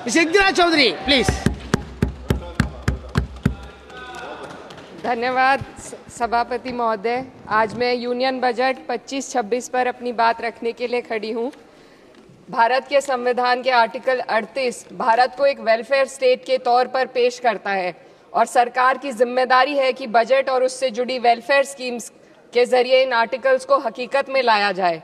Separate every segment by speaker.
Speaker 1: Siddharaj Chaudhary please.
Speaker 2: धन्यवाद सभापति महोदय। आज मैं यूनियन बजट 25-26 पर अपनी बात रखने के लिए खड़ी हूँ। भारत के संविधान के आर्टिकल 38 भारत को एक वेलफेयर स्टेट के तौर पर पेश करता है और सरकार की जिम्मेदारी है कि बजट और उससे जुड़ी वेलफेयर स्कीम्स के जरिए इन आर्टिकल्स को हकीकत में लाया जाए।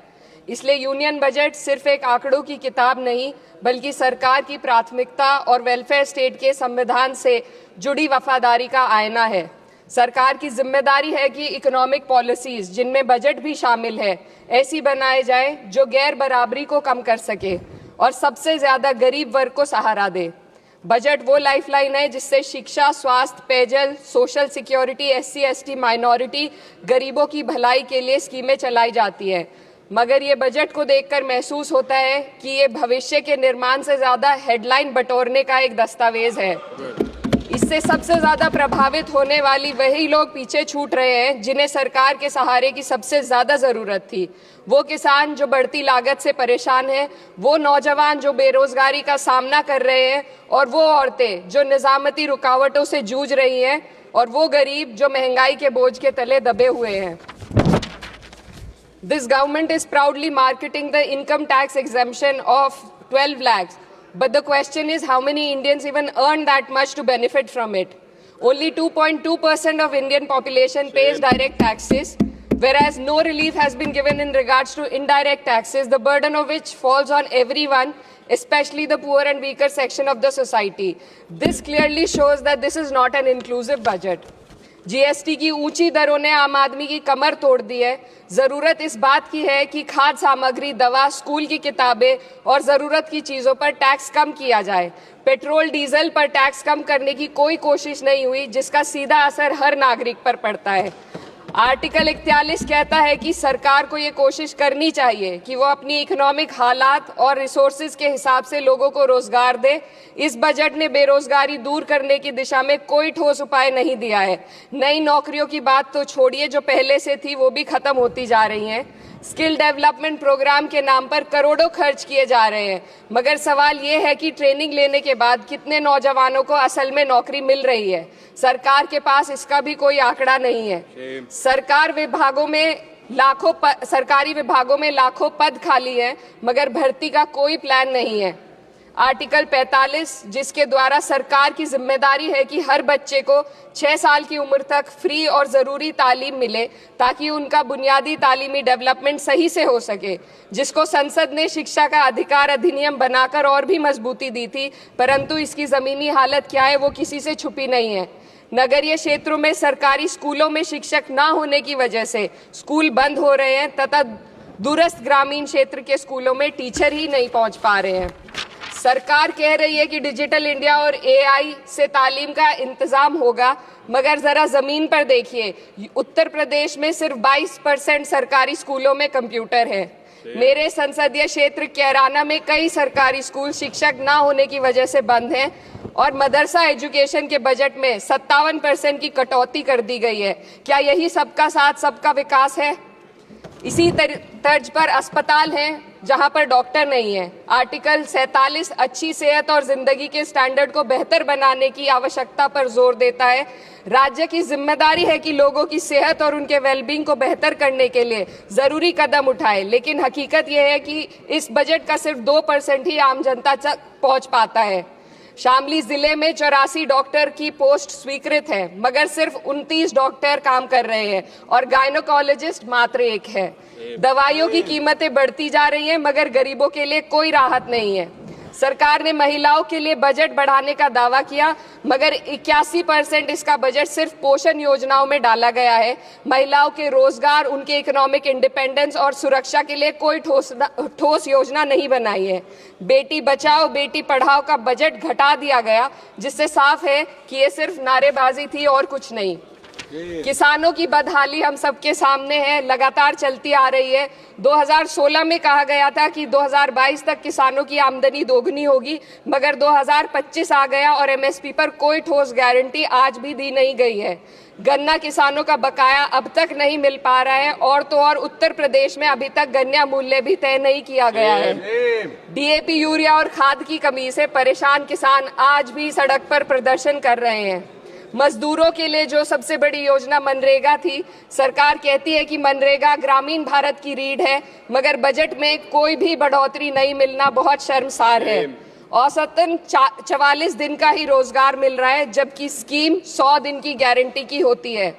Speaker 2: इसलिए यूनियन बजट सिर्फ एक आंकड़ों की किताब नहीं, बल्कि सरकार की प्राथमिकता और वेलफेयर स्टेट के संविधान से जुड़ी वफादारी का आईना है। सरकार की जिम्मेदारी है कि इकोनॉमिक पॉलिसीज, जिनमें बजट भी शामिल है, ऐसी बनाए जाए जो गैर बराबरी को कम कर सके और सबसे ज्यादा गरीब वर्ग को सहारा दे। बजट वो लाइफलाइन है जिससे शिक्षा, स्वास्थ्य, पेयजल, सोशल सिक्योरिटी, SC/ST माइनॉरिटी, गरीबों की भलाई के लिए स्कीमें चलाई जाती है। मगर ये बजट को देखकर महसूस होता है कि ये भविष्य के निर्माण से ज्यादा हेडलाइन बटोरने का एक दस्तावेज है। इससे सबसे ज्यादा प्रभावित होने वाली वही लोग पीछे छूट रहे हैं जिन्हें सरकार के सहारे की सबसे ज्यादा जरूरत थी। वो किसान जो बढ़ती लागत से परेशान हैं, वो नौजवान जो बेरोजगारी का सामना कर रहे हैं, और वो औरतें जो निजामती रुकावटों से जूझ रही हैं, और वो गरीब जो महंगाई के बोझ के तले दबे हुए हैं। This government is proudly marketing the income tax exemption of 12 lakhs. But the question is, how many Indians even earn that much to benefit from it? Only 2.2% of Indian population pays direct taxes, whereas no relief has been given in regards to indirect taxes, the burden of which falls on everyone, especially the poor and weaker section of the society. This clearly shows that this is not an inclusive budget. GST की ऊंची दरों ने आम आदमी की कमर तोड़ दी है। जरूरत इस बात की है कि खाद्य सामग्री, दवा, स्कूल की किताबें और जरूरत की चीजों पर टैक्स कम किया जाए। पेट्रोल डीजल पर टैक्स कम करने की कोई कोशिश नहीं हुई, जिसका सीधा असर हर नागरिक पर पड़ता है। आर्टिकल 41 कहता है कि सरकार को ये कोशिश करनी चाहिए कि वो अपनी इकोनॉमिक हालात और रिसोर्सेज के हिसाब से लोगों को रोजगार दे। इस बजट ने बेरोजगारी दूर करने की दिशा में कोई ठोस उपाय नहीं दिया है। नई नौकरियों की बात तो छोड़िए, जो पहले से थी वो भी खत्म होती जा रही हैं। स्किल डेवलपमेंट प्रोग्राम के नाम पर करोड़ों खर्च किए जा रहे हैं, मगर सवाल ये है कि ट्रेनिंग लेने के बाद कितने नौजवानों को असल में नौकरी मिल रही है। सरकार के पास इसका भी कोई आंकड़ा नहीं है। सरकारी विभागों में लाखों पद खाली हैं, मगर भर्ती का कोई प्लान नहीं है। आर्टिकल 45, जिसके द्वारा सरकार की जिम्मेदारी है कि हर बच्चे को 6 साल की उम्र तक फ्री और ज़रूरी तालीम मिले ताकि उनका बुनियादी तालीमी डेवलपमेंट सही से हो सके, जिसको संसद ने शिक्षा का अधिकार अधिनियम बनाकर और भी मजबूती दी थी, परंतु इसकी ज़मीनी हालत क्या है वो किसी से छुपी नहीं है। नगरीय क्षेत्रों में सरकारी स्कूलों में शिक्षक ना होने की वजह से स्कूल बंद हो रहे हैं तथा दूरस्थ ग्रामीण क्षेत्र के स्कूलों में टीचर ही नहीं पहुंच पा रहे हैं। सरकार कह रही है कि डिजिटल इंडिया और AI से तालीम का इंतजाम होगा, मगर जरा जमीन पर देखिए, उत्तर प्रदेश में सिर्फ 22% सरकारी स्कूलों में कंप्यूटर है। मेरे संसदीय क्षेत्र कैराना में कई सरकारी स्कूल शिक्षक ना होने की वजह से बंद हैं और मदरसा एजुकेशन के बजट में 57% की कटौती कर दी गई है। क्या यही सबका साथ सबका विकास है? इसी तर्ज पर अस्पताल हैं जहां पर डॉक्टर नहीं है। आर्टिकल 47 अच्छी सेहत और जिंदगी के स्टैंडर्ड को बेहतर बनाने की आवश्यकता पर जोर देता है। राज्य की जिम्मेदारी है कि लोगों की सेहत और उनके वेलबींग को बेहतर करने के लिए जरूरी कदम उठाए, लेकिन हकीकत यह है कि इस बजट का सिर्फ 2% ही आम जनता तक पहुंच पाता है। शामली जिले में 84 डॉक्टर की पोस्ट स्वीकृत है, मगर सिर्फ 29 डॉक्टर काम कर रहे हैं और गायनोकोलॉजिस्ट मात्र 1 है। दवाइयों की कीमतें बढ़ती जा रही हैं, मगर गरीबों के लिए कोई राहत नहीं है। सरकार ने महिलाओं के लिए बजट बढ़ाने का दावा किया, मगर 81% इसका बजट सिर्फ पोषण योजनाओं में डाला गया है। महिलाओं के रोजगार, उनके इकोनॉमिक इंडिपेंडेंस और सुरक्षा के लिए कोई ठोस योजना नहीं बनाई है। बेटी बचाओ बेटी पढ़ाओ का बजट घटा दिया गया, जिससे साफ है कि ये सिर्फ नारेबाजी थी और कुछ नहीं। किसानों की बदहाली हम सबके सामने है, लगातार चलती आ रही है। 2016 में कहा गया था कि 2022 तक किसानों की आमदनी दोगुनी होगी, मगर 2025 आ गया और एमएसपी पर कोई ठोस गारंटी आज भी दी नहीं गई है। गन्ना किसानों का बकाया अब तक नहीं मिल पा रहा है, और तो और उत्तर प्रदेश में अभी तक गन्ना मूल्य भी तय नहीं किया गया है। डीएपी, यूरिया और खाद की कमी से परेशान किसान आज भी सड़क पर प्रदर्शन कर रहे हैं। मजदूरों के लिए जो सबसे बड़ी योजना मनरेगा थी, सरकार कहती है कि मनरेगा ग्रामीण भारत की रीढ़ है, मगर बजट में कोई भी बढ़ोतरी नहीं मिलना बहुत शर्मसार है। औसतन 44 दिन का ही रोजगार मिल रहा है, जबकि स्कीम 100 दिन की गारंटी की होती है।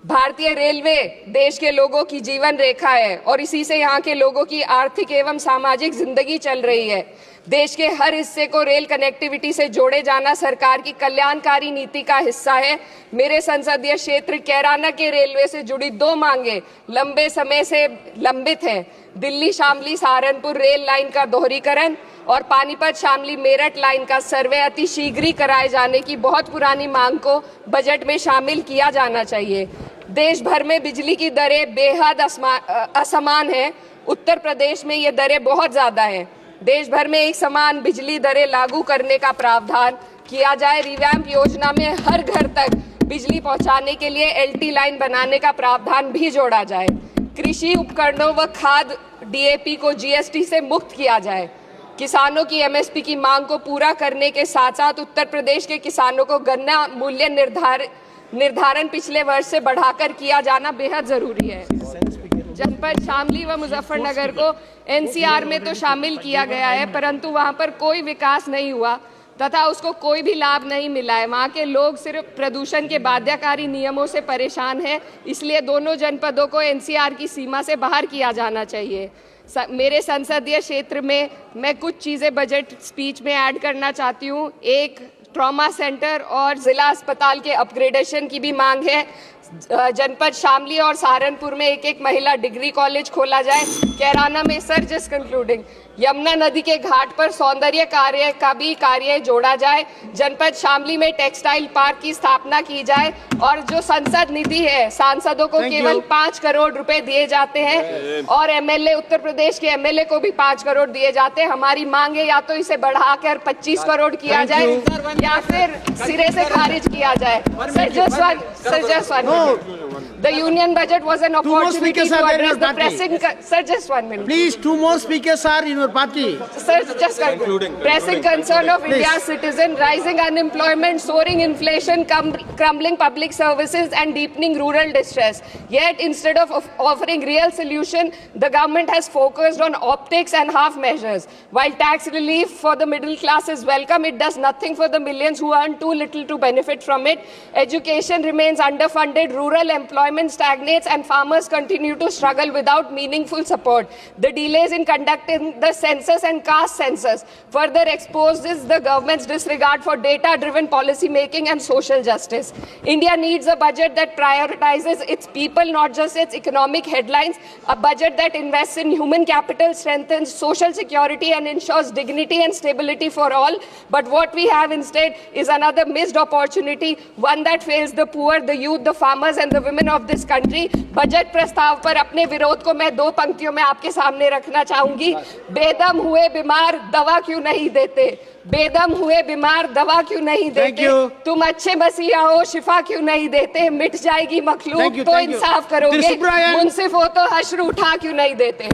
Speaker 2: भारतीय रेलवे देश के लोगों की जीवन रेखा है और इसी से यहाँ के लोगों की आर्थिक एवं सामाजिक जिंदगी चल रही है। देश के हर हिस्से को रेल कनेक्टिविटी से जोड़े जाना सरकार की कल्याणकारी नीति का हिस्सा है। मेरे संसदीय क्षेत्र कैराना के रेलवे से जुड़ी 2 मांगे लंबे समय से लंबित हैं। दिल्ली शामली सहारनपुर रेल लाइन का दोहरीकरण और पानीपत शामली मेरठ लाइन का सर्वे अति शीघ्र ही कराए जाने की बहुत पुरानी मांग को बजट में शामिल किया जाना चाहिए। देश भर में बिजली की दरें बेहद असमान हैं। उत्तर प्रदेश में ये दरें बहुत ज्यादा हैं। देश भर में एक समान बिजली दरें लागू करने का प्रावधान किया जाए। रिवैम्प योजना में हर घर तक बिजली पहुंचाने के लिए एलटी लाइन बनाने का प्रावधान भी जोड़ा जाए। कृषि उपकरणों व खाद डीएपी को जीएसटी से मुक्त किया जाए। किसानों की एमएसपी की मांग को पूरा करने के साथ साथ उत्तर प्रदेश के किसानों को गन्ना मूल्य निर्धारण पिछले वर्ष से बढ़ाकर किया जाना बेहद जरूरी है। जनपद शामली व मुजफ्फरनगर को एनसीआर में तो शामिल किया गया है, परंतु वहां पर कोई विकास नहीं हुआ तथा उसको कोई भी लाभ नहीं मिला है। वहाँ के लोग सिर्फ प्रदूषण के बाध्यकारी नियमों से परेशान हैं, इसलिए दोनों जनपदों को एनसीआर की सीमा से बाहर किया जाना चाहिए। मेरे संसदीय क्षेत्र में मैं कुछ चीज़ें बजट स्पीच में ऐड करना चाहती हूँ। एक, ट्रॉमा सेंटर और ज़िला अस्पताल के अपग्रेडेशन की भी मांग है। जनपद शामली और सहारनपुर में एक महिला डिग्री कॉलेज खोला जाए। कैराना में सर जस्ट कंक्लूडिंग, यमुना नदी के घाट पर सौंदर्य कार्य का भी कार्य जोड़ा जाए। जनपद शामली में टेक्सटाइल पार्क की स्थापना की जाए और जो संसद निधि है, सांसदों को केवल 5 करोड़ रुपए दिए जाते हैं और एमएलए, उत्तर प्रदेश के एमएलए को भी 5 करोड़ दिए जाते हैं। हमारी मांग है या तो इसे बढ़ाकर 25 करोड़ किया जाए या फिर सिरे से खारिज किया जाए। Sir just one The union budget was an opportunity to address the pressing. Sir, just 1 minute.
Speaker 1: Please, 2 more speakers are in your party.
Speaker 2: Sir, just concluding. Pressing concern of India's citizen, rising unemployment, soaring inflation, crumbling public services, and deepening rural distress. Yet, instead of offering real solution, the government has focused on optics and half measures. While tax relief for the middle class is welcome, it does nothing for the millions who earn too little to benefit from it. Education remains underfunded. Rural employment stagnates and farmers continue to struggle without meaningful support. The delays in conducting the census and caste census further exposes the government's disregard for data-driven policy making and social justice. India needs a budget that prioritizes its people, not just its economic headlines, a budget that invests in human capital, strengthens social security and ensures dignity and stability for all. But what we have instead is another missed opportunity, one that fails the poor, the youth, the farmers and the women of this country. Budget प्रस्ताव पर अपने विरोध को मैं 2 पंक्तियों में आपके सामने रखना चाहूंगी। बेदम हुए बीमार दवा क्यों नहीं देते? बेदम हुए बीमार दवा क्यों नहीं देते? तुम अच्छे मसीहा हो, शिफा क्यों नहीं देते? मिट जाएगी मखलूक तो इंसाफ करोगे, मुंसिफ हो तो हश्र उठा क्यों नहीं देते?